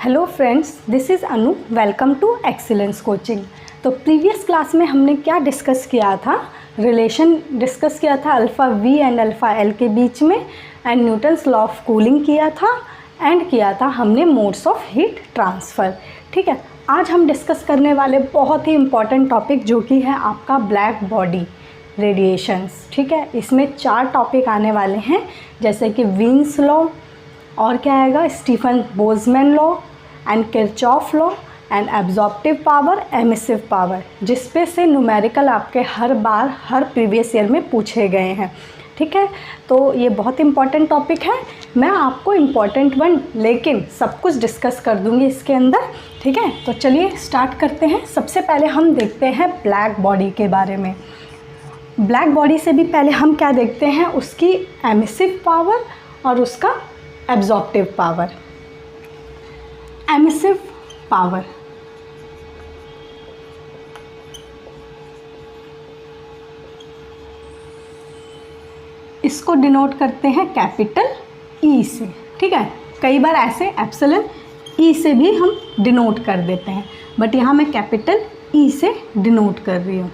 Hello friends, this is Anu. Welcome to excellence coaching. तो previous class में हमने क्या डिस्कस किया था? रिलेशन डिस्कस किया था alpha V and alpha L के बीच में, and Newton's law of cooling किया था, एंड किया था हमने मोड्स ऑफ हीट ट्रांसफ़र। ठीक है, आज हम डिस्कस करने वाले बहुत ही इम्पॉर्टेंट टॉपिक जो कि है आपका ब्लैक बॉडी रेडिएशंस। ठीक है, इसमें 4 टॉपिक आने वाले हैं, जैसे कि वीन्स लॉ, और क्या आएगा, Stefan Boltzmann law and Kirchhoff law, and absorptive power, emissive power, जिस पे से न्यूमेरिकल आपके हर बार हर प्रीवियस ईयर में पूछे गए हैं। ठीक है, तो ये बहुत इंपॉर्टेंट टॉपिक है। मैं आपको इम्पॉर्टेंट वन लेकिन सब कुछ डिस्कस कर दूंगी इसके अंदर। ठीक है, तो चलिए स्टार्ट करते हैं। सबसे पहले हम देखते हैं ब्लैक बॉडी के बारे में। ब्लैक बॉडी से भी पहले हम क्या देखते हैं, उसकी एमिसिव पावर और उसका एब्जॉर्प्टिव पावर। एमिसिव पावर, इसको डिनोट करते हैं कैपिटल ई से। ठीक है, कई बार ऐसे एप्सिलॉन ई से भी हम डिनोट कर देते हैं, बट यहाँ मैं कैपिटल ई से डिनोट कर रही हूँ।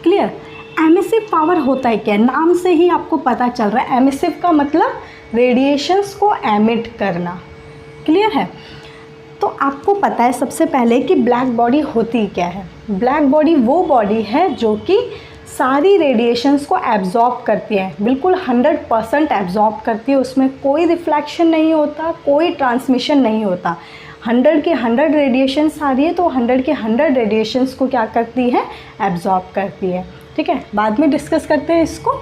क्लियर? एमिसिव पावर होता है क्या? नाम से ही आपको पता चल रहा है। एमिसिव का मतलब रेडिएशंस को एमिट करना। क्लियर है? तो आपको पता है सबसे पहले कि ब्लैक बॉडी होती क्या है। ब्लैक बॉडी वो बॉडी है जो कि सारी रेडिएशंस को एब्जॉर्ब करती है, बिल्कुल 100% एब्जॉर्ब करती है। उसमें कोई रिफ्लेक्शन नहीं होता, कोई ट्रांसमिशन नहीं होता। 100 के 100 रेडिएशंस आ रही है तो 100 के 100 रेडिएशंस को क्या करती है, एब्जॉर्ब करती है। ठीक है, बाद में डिस्कस करते हैं इसको।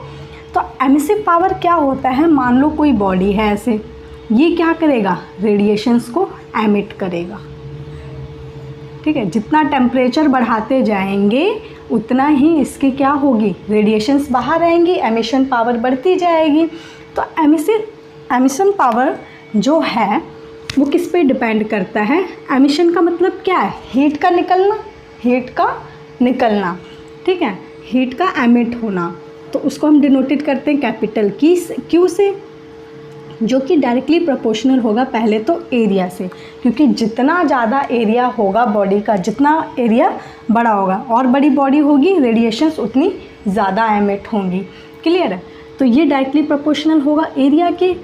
तो एमिसिव पावर क्या होता है? मान लो कोई बॉडी है ऐसे, ये क्या करेगा, रेडिएशंस को एमिट करेगा। ठीक है, जितना टेम्परेचर बढ़ाते जाएंगे उतना ही इसकी क्या होगी, रेडिएशंस बाहर आएंगी, एमिशन पावर बढ़ती जाएगी। तो एमिशन पावर जो है वो किस पे डिपेंड करता है? एमिशन का मतलब क्या है? हीट का निकलना, हीट का निकलना। ठीक है, हीट का एमिट होना। तो उसको हम डिनोटेड करते हैं कैपिटल क्यू से, जो कि डायरेक्टली प्रोपोर्शनल होगा पहले तो एरिया से, क्योंकि जितना ज़्यादा एरिया होगा बॉडी का, जितना एरिया बड़ा होगा और बड़ी बॉडी होगी, रेडिएशंस उतनी ज़्यादा एमिट होंगी। क्लियर है? तो ये डायरेक्टली प्रोपोर्शनल होगा एरिया के।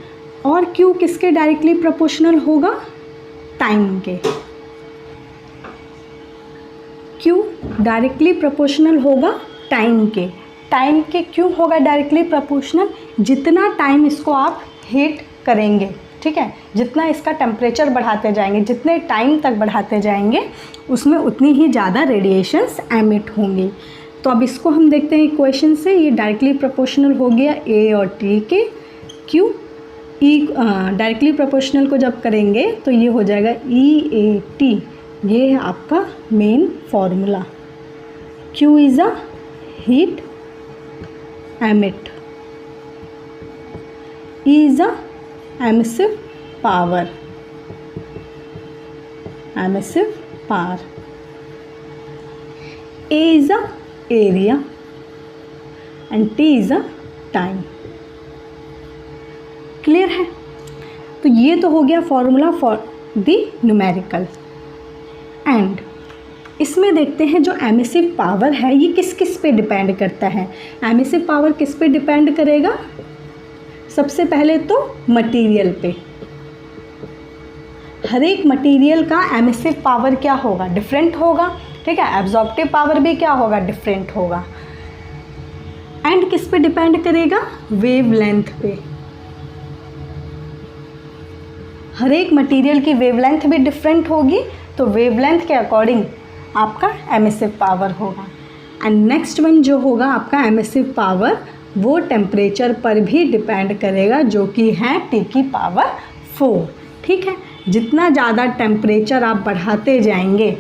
और क्यू किसके डायरेक्टली प्रोपोर्शनल होगा? टाइम के। क्यू डायरेक्टली प्रोपोर्शनल होगा टाइम के। टाइम के क्यों होगा डायरेक्टली प्रोपोर्शनल? जितना टाइम इसको आप हीट करेंगे, ठीक है, जितना इसका टेम्परेचर बढ़ाते जाएंगे, जितने टाइम तक बढ़ाते जाएंगे, उसमें उतनी ही ज़्यादा रेडिएशंस एमिट होंगी। तो अब इसको हम देखते हैं इक्वेशन से। ये डायरेक्टली प्रोपोर्शनल हो गया ए और टी के। क्यू ई डायरेक्टली प्रोपोर्शनल को जब करेंगे तो ये हो जाएगा ई ए टी। ये है आपका main formula. Q is a heat emit, E is a emissive power, emissive power. A is a area and T is a time. Clear है? तो ये तो हो गया formula for the numerical. And इसमें देखते हैं जो एमिसिव पावर है ये किस किस पे डिपेंड करता है। एमिसिव पावर किस पे डिपेंड करेगा? सबसे पहले तो मटेरियल पे। हर एक मटेरियल का एमिसिव पावर क्या होगा, डिफरेंट होगा। ठीक है, एब्जॉर्प्टिव पावर भी क्या होगा, डिफरेंट होगा। एंड किस पे डिपेंड करेगा? वेवलेंथ पे। हर एक मटेरियल की वेवलेंथ भी डिफरेंट होगी, तो वेवलेंथ के अकॉर्डिंग आपका एमिसिव पावर होगा। एंड नेक्स्ट वन जो होगा आपका एमिसिव पावर, वो टेम्परेचर पर भी डिपेंड करेगा, जो कि है टी की पावर 4। ठीक है, जितना ज़्यादा टेम्परेचर आप बढ़ाते जाएंगे,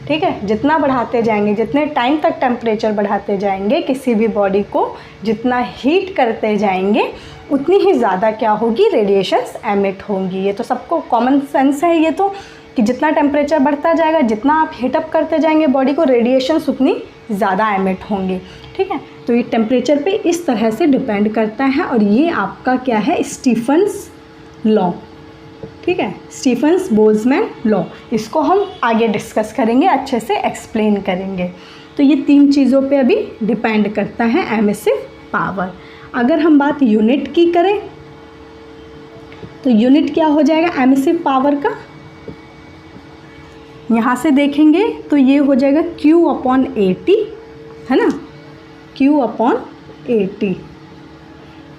ठीक है, जितना बढ़ाते जाएंगे, जितने टाइम तक टेम्परेचर बढ़ाते जाएंगे, किसी भी बॉडी को जितना हीट करते जाएंगे, उतनी ही ज़्यादा क्या होगी, रेडिएशंस एमिट होंगी। ये तो सबको कॉमन सेंस है ये तो, कि जितना टेम्परेचर बढ़ता जाएगा, जितना आप हीटअप करते जाएंगे बॉडी को, रेडिएशंस उतनी ज़्यादा एमिट होंगी। ठीक है, तो ये टेम्परेचर पे इस तरह से डिपेंड करता है। और ये आपका क्या है, स्टीफन्स लॉ। ठीक है, स्टीफन्स बोल्ट्जमैन लॉ। इसको हम आगे डिस्कस करेंगे, अच्छे से एक्सप्लेन करेंगे। तो ये 3 चीज़ों पे अभी डिपेंड करता है एमिसिव पावर। अगर हम बात यूनिट की करें तो यूनिट क्या हो जाएगा एमिसिव पावर का, यहाँ से देखेंगे तो ये हो जाएगा Q/80, है ना, Q/80।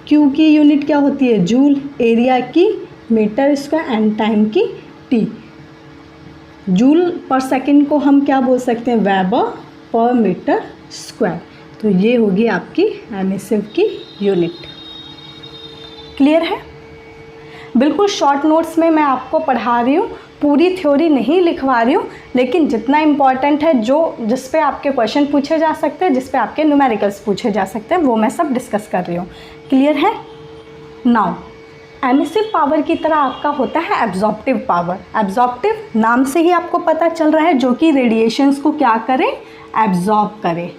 Q की यूनिट क्या होती है जूल, एरिया की मीटर स्क्वायर एंड टाइम की T। जूल पर सेकंड को हम क्या बोल सकते हैं वेबर पर मीटर स्क्वायर। तो ये होगी आपकी एमिसिव की यूनिट। क्लियर है? बिल्कुल शॉर्ट नोट्स में मैं आपको पढ़ा रही हूँ, पूरी थ्योरी नहीं लिखवा रही हूँ, लेकिन जितना इम्पॉर्टेंट है जिस पे आपके क्वेश्चन पूछे जा सकते हैं, जिस पे आपके न्यूमेरिकल्स पूछे जा सकते हैं, वो मैं सब डिस्कस कर रही हूँ। क्लियर है? नाउ एमिसिव पावर की तरह आपका होता है एब्जॉर्प्टिव पावर। एब्जॉर्प्टिव नाम से ही आपको पता चल रहा है, जो कि रेडिएशंस को क्या करे, एब्जॉर्ब करे।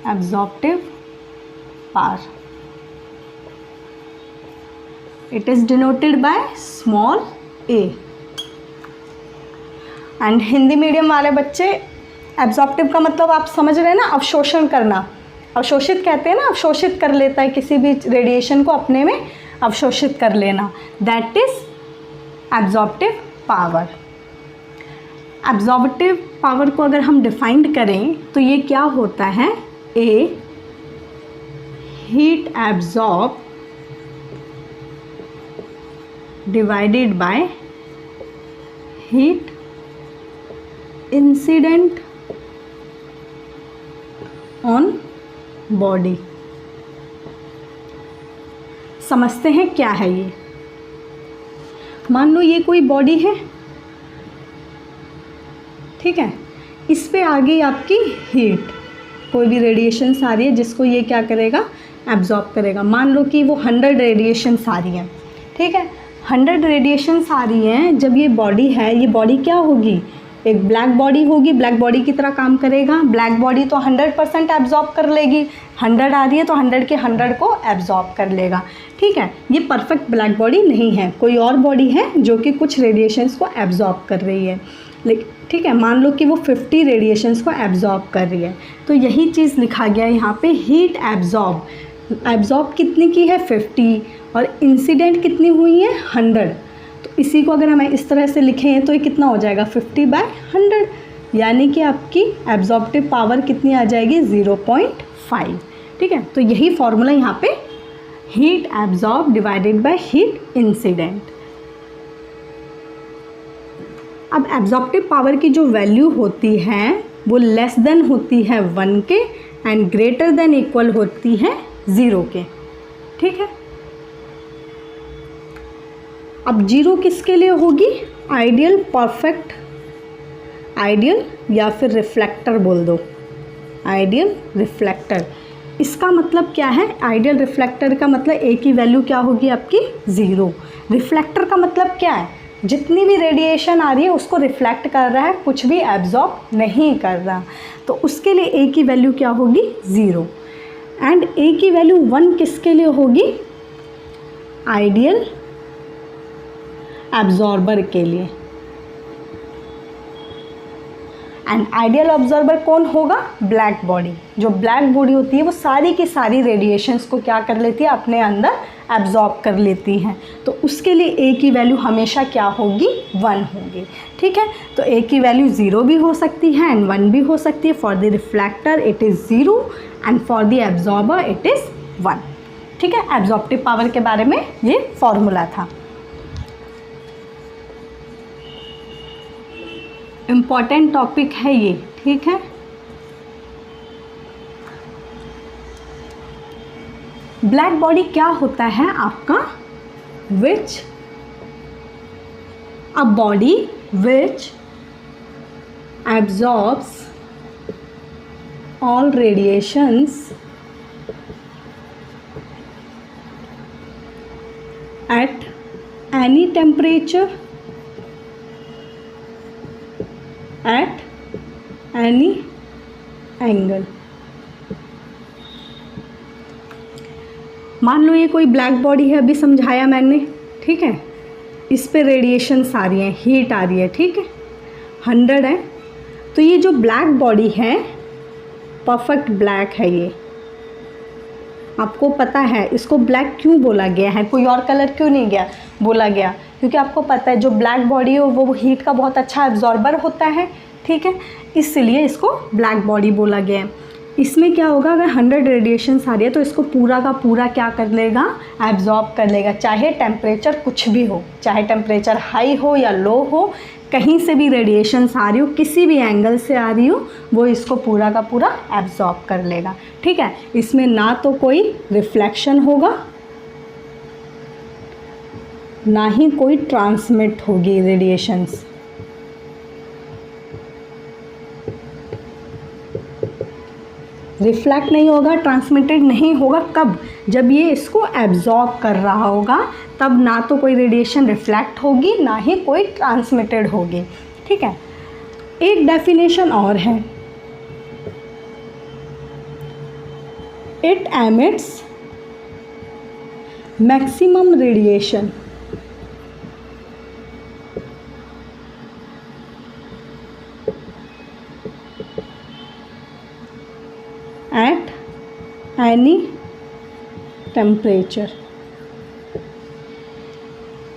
Absorptive power, it is denoted by small a। And Hindi medium वाले बच्चे एब्जॉर्प्टिव का मतलब आप समझ रहे हैं ना, अवशोषण करना। अवशोषित कहते हैं ना, अवशोषित कर लेता है किसी भी रेडिएशन को, अपने में अवशोषित कर लेना, that is absorptive power. Absorptive power को अगर हम डिफाइंड करें तो ये क्या होता है, a heat absorb divided by heat incident on body। समझते हैं क्या है ये। मान लो ये कोई बॉडी है, ठीक है, इस पे आ गई आपकी हीट, कोई भी रेडिएशंस आ रही है जिसको ये क्या करेगा, एब्जॉर्ब करेगा। मान लो कि वो 100 रेडिएशंस आ रही हैं, ठीक है, 100 रेडिएशंस आ रही हैं। जब ये बॉडी है, ये बॉडी क्या होगी, एक ब्लैक बॉडी होगी, ब्लैक बॉडी की तरह काम करेगा। ब्लैक बॉडी तो 100% एब्जॉर्ब कर लेगी, 100 आ रही है तो 100 के 100 को एब्जॉर्ब कर लेगा, ठीक है। ये परफेक्ट ब्लैक बॉडी नहीं है, कोई और बॉडी है जो कि कुछ रेडिएशंस को एब्जॉर्ब कर रही है, लेकिन ठीक है, मान लो कि वो 50 रेडिएशंस को एब्जॉर्ब कर रही है। तो यही चीज़ लिखा गया है यहाँ पे, हीट एब्जॉर्ब। एब्जॉर्ब कितनी की है 50, और इंसिडेंट कितनी हुई है 100। तो इसी को अगर हम इस तरह से लिखें तो ये कितना हो जाएगा 50/100, यानी कि आपकी एब्जॉर्प्टिव पावर कितनी आ जाएगी 0.5, ठीक है। तो यही फॉर्मूला यहाँ पे, heat absorb divided by heat incident. अब एब्जॉर्प्टिव पावर की जो वैल्यू होती है वो लेस देन होती है 1 के एंड ग्रेटर देन इक्वल होती है 0 के, ठीक है। अब 0 किसके लिए होगी, आइडियल, परफेक्ट, आइडियल या फिर रिफ्लेक्टर बोल दो, आइडियल रिफ्लेक्टर। इसका मतलब क्या है, आइडियल रिफ्लेक्टर का मतलब ए की वैल्यू क्या होगी आपकी 0। रिफ्लेक्टर का मतलब क्या है, जितनी भी रेडिएशन आ रही है उसको रिफ्लेक्ट कर रहा है, कुछ भी एब्जॉर्ब नहीं कर रहा। तो उसके लिए ए की वैल्यू क्या होगी 0, एंड ए की वैल्यू 1 किसके लिए होगी, आइडियल एब्जॉर्बर के लिए। एंड आइडियल ऑब्जर्वर कौन होगा, ब्लैक बॉडी। जो ब्लैक बॉडी होती है वो सारी की सारी रेडिएशंस को क्या कर लेती है, अपने अंदर एब्जॉर्ब कर लेती हैं। तो उसके लिए ए की वैल्यू हमेशा क्या होगी 1 होगी, ठीक है। तो ए की वैल्यू 0 भी हो सकती है एंड 1 भी हो सकती है। For the reflector it is 0 and for the absorber it is 1, ठीक है। एब्जॉर्प्टिव पावर के बारे में ये फॉर्मूला था। इम्पॉर्टेंट टॉपिक है ये, ठीक है। ब्लैक बॉडी क्या होता है आपका, which a body which absorbs all radiations at any temperature, at any angle। मान लो ये कोई ब्लैक बॉडी है, अभी समझाया मैंने, ठीक है। इस पे रेडिएशंस आ रही हैं, हीट आ रही है, ठीक है, 100 है। तो ये जो ब्लैक बॉडी है, परफेक्ट ब्लैक है ये, आपको पता है इसको ब्लैक क्यों बोला गया है, कोई और कलर क्यों नहीं गया बोला गया, क्योंकि आपको पता है जो ब्लैक बॉडी है वो हीट का बहुत अच्छा एब्जॉर्बर होता है, ठीक है, इसलिए इसको ब्लैक बॉडी बोला गया है। इसमें क्या होगा, अगर 100 रेडिएशंस आ रही है तो इसको पूरा का पूरा क्या कर लेगा, एब्जॉर्ब कर लेगा, चाहे टेम्परेचर कुछ भी हो, चाहे टेम्परेचर हाई हो या लो हो, कहीं से भी रेडिएशंस आ रही हो, किसी भी एंगल से आ रही हो, वो इसको पूरा का पूरा एब्जॉर्ब कर लेगा, ठीक है। इसमें ना तो कोई रिफ्लेक्शन होगा, ना ही कोई ट्रांसमिट होगी रेडिएशंस। रिफ्लेक्ट नहीं होगा, ट्रांसमिटेड नहीं होगा, कब, जब ये इसको एब्जॉर्ब कर रहा होगा, तब ना तो कोई रेडिएशन रिफ्लेक्ट होगी, ना ही कोई ट्रांसमिटेड होगी, ठीक है। एक डेफिनेशन और है, it emits maximum radiation at any temperature।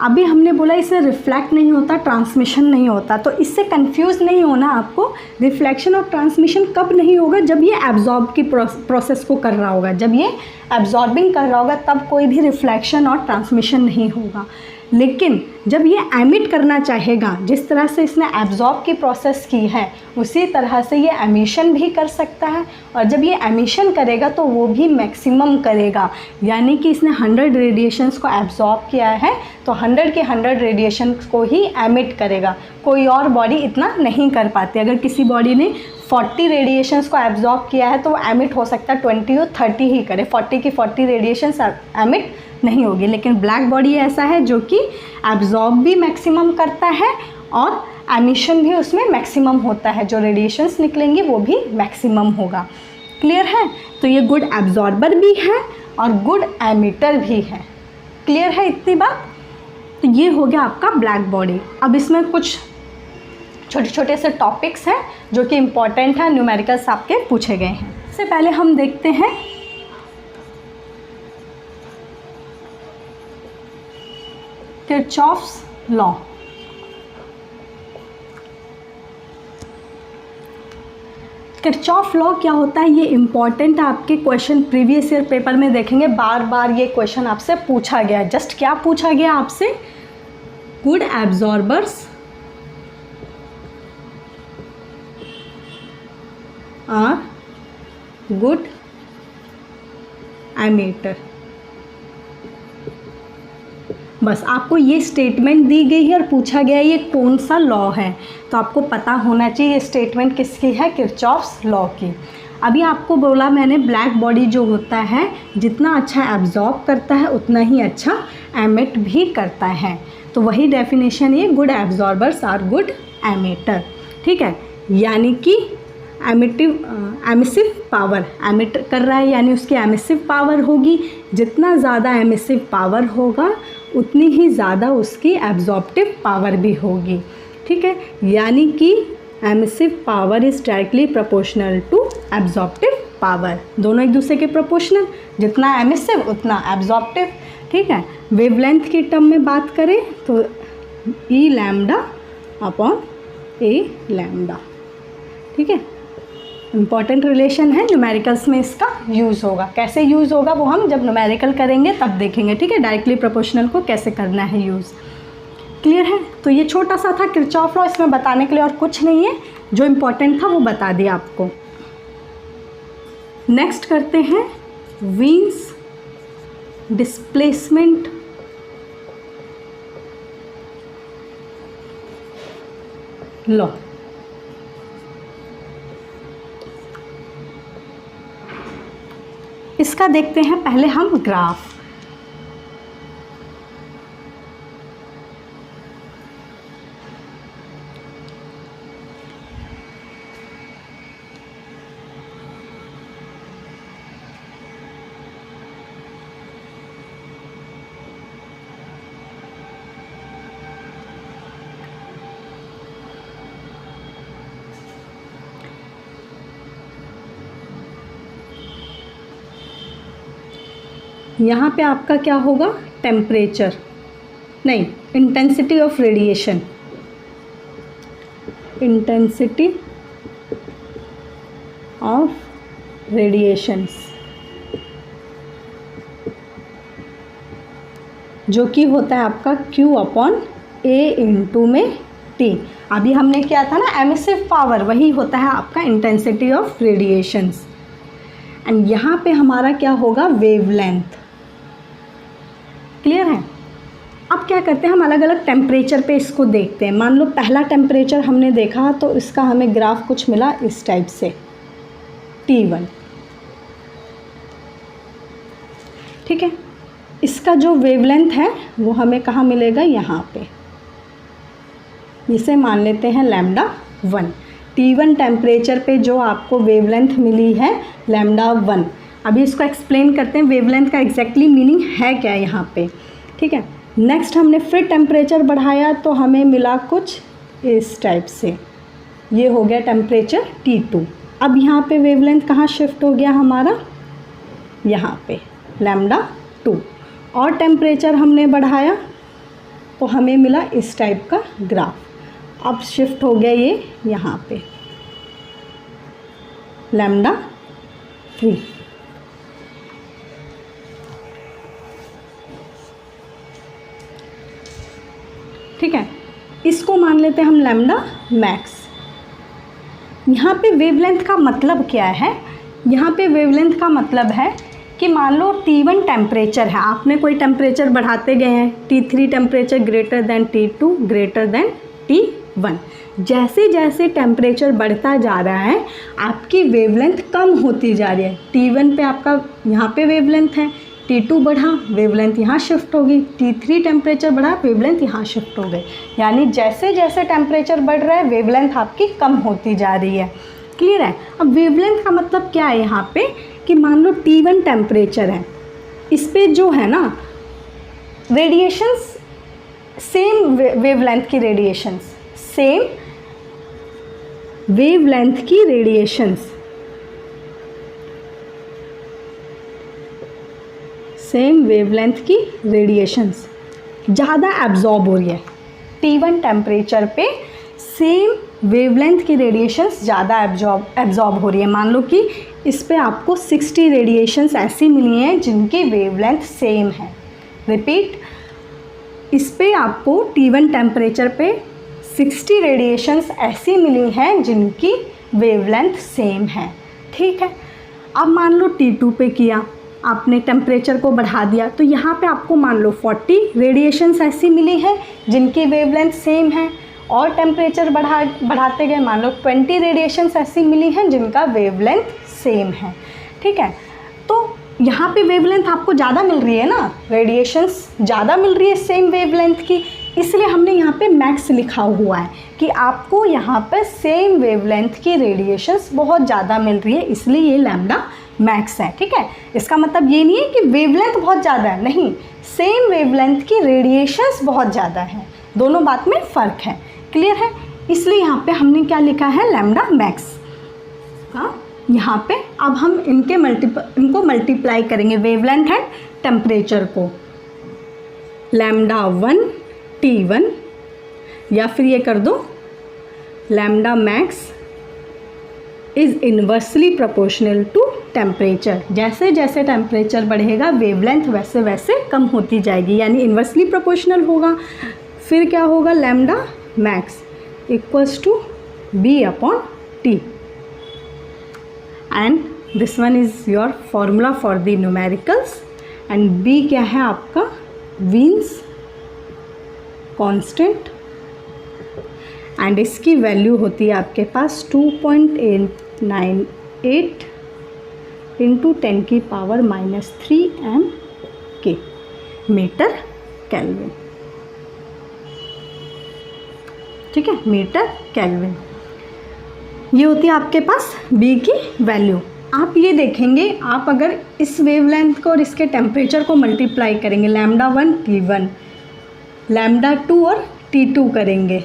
अभी हमने बोला इससे रिफ्लेक्ट नहीं होता, ट्रांसमिशन नहीं होता, तो इससे कंफ्यूज नहीं होना आपको। रिफ्लेक्शन और ट्रांसमिशन कब नहीं होगा, जब ये एब्जॉर्ब की प्रोसेस को कर रहा होगा, जब ये एब्जॉर्बिंग कर रहा होगा तब कोई भी रिफ्लेक्शन और ट्रांसमिशन नहीं होगा। लेकिन जब ये एमिट करना चाहेगा, जिस तरह से इसने एब्जॉर्ब की प्रोसेस की है उसी तरह से ये एमिशन भी कर सकता है, और जब ये एमिशन करेगा तो वो भी मैक्सिमम करेगा, यानी कि इसने 100 रेडिएशंस को एब्जॉर्ब किया है तो 100 के 100 रेडिएशंस को ही एमिट करेगा, कोई और बॉडी इतना नहीं कर पाती। अगर किसी बॉडी ने 40 रेडिएशंस को एब्जॉर्ब किया है तो वो एमिट हो सकता है 20 और 30 ही करे, 40 की 40 रेडिएशंस एमिट नहीं होगी। लेकिन ब्लैक बॉडी ऐसा है जो कि एब्जॉर्ब भी मैक्सिमम करता है और एमिशन भी उसमें मैक्सिमम होता है, जो रेडिएशंस निकलेंगी वो भी मैक्सिमम होगा। क्लियर है? तो ये गुड एब्जॉर्बर भी है और गुड एमिटर भी है। क्लियर है इतनी बात? तो ये हो गया आपका ब्लैक बॉडी। अब इसमें कुछ छोटे छोटे से टॉपिक्स हैं जो कि इम्पॉर्टेंट हैं, न्यूमेरिकल्स आपके पूछे गए हैं। इससे पहले हम देखते हैं किरचॉफ्स लॉ। किरचॉफ लॉ क्या होता है, ये इम्पॉर्टेंट है, आपके क्वेश्चन प्रीवियस ईयर पेपर में देखेंगे, बार बार ये क्वेश्चन आपसे पूछा गया। जस्ट क्या पूछा गया आपसे, good absorbers are good emitter. बस आपको ये स्टेटमेंट दी गई है और पूछा गया है ये कौन सा लॉ है, तो आपको पता होना चाहिए ये स्टेटमेंट किसकी है, किरचॉफ्स लॉ की। अभी आपको बोला मैंने ब्लैक बॉडी जो होता है जितना अच्छा एब्जॉर्ब करता है उतना ही अच्छा एमिट भी करता है, तो वही डेफिनेशन ये good absorbers are good emitter. ठीक है, यानी कि एमिसिव पावर, एमिट कर रहा है यानी उसकी एमिसिव पावर होगी, जितना ज़्यादा एमिसिव पावर होगा उतनी ही ज़्यादा उसकी एब्जॉर्प्टिव पावर भी होगी। ठीक है, यानी कि emissive power is directly proportional to absorptive power, दोनों एक दूसरे के प्रोपोर्शनल, जितना एमिसिव उतना एब्जॉर्प्टिव। ठीक है, वेवलेंथ की टर्म में बात करें तो ई लैम्डा अपॉन ए लैम्डा। ठीक है, इम्पॉर्टेंट रिलेशन है, न्यूमेरिकल्स में इसका यूज़ होगा। कैसे यूज़ होगा वो हम जब न्यूमेरिकल करेंगे तब देखेंगे। ठीक है, डायरेक्टली प्रोपोर्शनल को कैसे करना है यूज़। क्लियर है? तो ये छोटा सा था किरचॉफ लॉ, इसमें बताने के लिए और कुछ नहीं है, जो इम्पोर्टेंट था वो बता दिया आपको। नेक्स्ट करते हैं वीन्स डिस्प्लेसमेंट लॉ। इसका देखते हैं पहले हम ग्राफ। यहाँ पे आपका क्या होगा, टेम्परेचर नहीं, intensity of radiation, intensity of radiations, जो कि होता है आपका Q/A में T। अभी हमने किया था ना एमिसिव पावर, वही होता है आपका इंटेंसिटी ऑफ रेडिएशंस। एंड यहाँ पे हमारा क्या होगा, वेवलेंथ। क्लियर है। अब क्या करते हैं, हम अलग अलग टेम्परेचर पे इसको देखते हैं। मान लो पहला टेम्परेचर हमने देखा तो इसका हमें ग्राफ कुछ मिला इस टाइप से, T1। ठीक है, इसका जो वेवलेंथ है वो हमें कहाँ मिलेगा, यहाँ पे। इसे मान लेते हैं λ1। T1 टेम्परेचर पे जो आपको वेवलेंथ मिली है λ1। अभी इसको एक्सप्लेन करते हैं वेवलेंथ का एग्जैक्टली मीनिंग है क्या यहाँ पे। ठीक है, नेक्स्ट हमने फिर टेम्परेचर बढ़ाया तो हमें मिला कुछ इस टाइप से, ये हो गया टेम्परेचर T2। अब यहाँ पे वेवलेंथ कहाँ शिफ्ट हो गया हमारा, यहाँ पे λ2। और टेम्परेचर हमने बढ़ाया तो हमें मिला इस टाइप का ग्राफ। अब शिफ्ट हो गया ये यहाँ पे λ3। ठीक है, इसको मान लेते हैं हम लैम्डा मैक्स। यहाँ पे वेवलेंथ का मतलब क्या है, यहाँ पे वेवलेंथ का मतलब है कि मान लो T1 टेम्परेचर है, आपने कोई टेम्परेचर बढ़ाते गए हैं, T3 temperature greater than T2 greater than T1। जैसे जैसे टेम्परेचर बढ़ता जा रहा है आपकी वेवलेंथ कम होती जा रही है। T1 पे आपका यहाँ पे वेवलेंथ है, T2 बढ़ा, वेवलेंथ यहाँ शिफ्ट होगी, T3 टेम्परेचर बढ़ा, वेवलेंथ यहाँ शिफ्ट हो गई। यानी जैसे जैसे टेम्परेचर बढ़ रहा है वेवलेंथ आपकी कम होती जा रही है। क्लियर है। अब वेवलेंथ का मतलब क्या है यहाँ पे कि मान लो T1 टेम्परेचर है, इस पे जो है ना रेडिएशंस सेम वेवलेंथ की रेडिएशंस, सेम वेवलेंथ की रेडिएशंस, सेम वेवलेंथ की रेडिएशंस ज़्यादा एब्जॉर्ब हो रही है। T1 टेम्परेचर पे सेम वेवलेंथ की रेडिएशंस ज़्यादा एब्जॉर्ब हो रही है। मान लो कि इस पे आपको 60 रेडिएशंस ऐसी मिली हैं जिनकी वेवलेंथ सेम है। रिपीट, इस पे आपको T1 टेम्परेचर पे 60 रेडिएशंस ऐसी मिली हैं जिनकी वेवलेंथ सेम है। ठीक है, अब मान लो T2 पे किया, आपने टेम्परेचर को बढ़ा दिया तो यहाँ पे आपको मान लो 40 रेडिएशंस ऐसी मिली हैं जिनकी वेवलेंथ सेम है। और टेम्परेचर बढ़ाते गए, मान लो 20 रेडिएशंस ऐसी मिली हैं जिनका वेवलेंथ सेम है। ठीक है, तो यहाँ पे वेवलेंथ आपको ज़्यादा मिल रही है ना, रेडिएशंस ज़्यादा मिल रही है सेम वेवलेंथ की, इसलिए हमने यहाँ पे मैक्स लिखा हुआ है कि आपको यहाँ पे सेम वेवलेंथ की रेडिएशंस बहुत ज़्यादा मिल रही है, इसलिए ये लैम्डा मैक्स है। ठीक है, इसका मतलब ये नहीं है कि वेवलेंथ बहुत ज़्यादा है, नहीं, सेम वेवलेंथ की रेडिएशंस बहुत ज़्यादा है, दोनों बात में फ़र्क है। क्लियर है, इसलिए यहाँ पे हमने क्या लिखा है, लैम्डा मैक्स। हाँ, यहाँ पे अब हम इनको मल्टीप्लाई करेंगे वेवलेंथ एंड टेम्परेचर को, λ1 T1, या फिर ये कर दो lambda max is inversely proportional to temperature. जैसे जैसे टेम्परेचर बढ़ेगा वेवलेंथ वैसे वैसे कम होती जाएगी, यानी इन्वर्सली प्रोपोर्शनल होगा। फिर क्या होगा, lambda max equals to B/T, and this one is your formula for the numericals. And B क्या है आपका, वीन्स कांस्टेंट, एंड इसकी वैल्यू होती है आपके पास 2.898 इंटू 10⁻³ m/K मीटर केल्विन। ठीक है, मीटर केल्विन, ये होती है आपके पास B की वैल्यू। आप ये देखेंगे, आप अगर इस वेवलेंथ को और इसके टेम्परेचर को मल्टीप्लाई करेंगे, λ1 T1, λ2 और T2 करेंगे,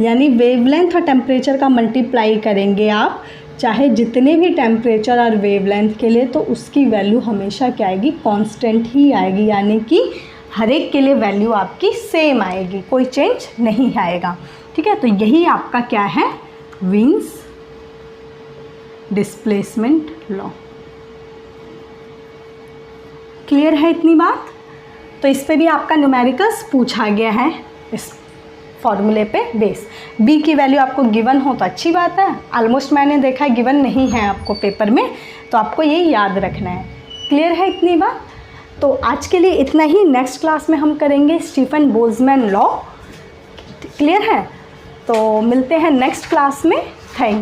यानी वेवलेंथ और टेम्परेचर का मल्टीप्लाई करेंगे आप, चाहे जितने भी टेम्परेचर और वेवलेंथ के लिए, तो उसकी वैल्यू हमेशा क्या आएगी, कांस्टेंट ही आएगी, यानी कि हर एक के लिए वैल्यू आपकी सेम आएगी, कोई चेंज नहीं आएगा। ठीक है, तो यही आपका क्या है, विन्स डिस्प्लेसमेंट लॉ। क्लियर है इतनी बात? तो इस पे भी आपका न्यूमेरिकल्स पूछा गया है इस फॉर्मूले पे बेस। बी की वैल्यू आपको गिवन हो तो अच्छी बात है, ऑलमोस्ट मैंने देखा है गिवन नहीं है आपको पेपर में, तो आपको ये याद रखना है। क्लियर है इतनी बात? तो आज के लिए इतना ही। नेक्स्ट क्लास में हम करेंगे स्टीफन बोल्ट्जमैन लॉ। क्लियर है? तो मिलते हैं नेक्स्ट क्लास में। थैंक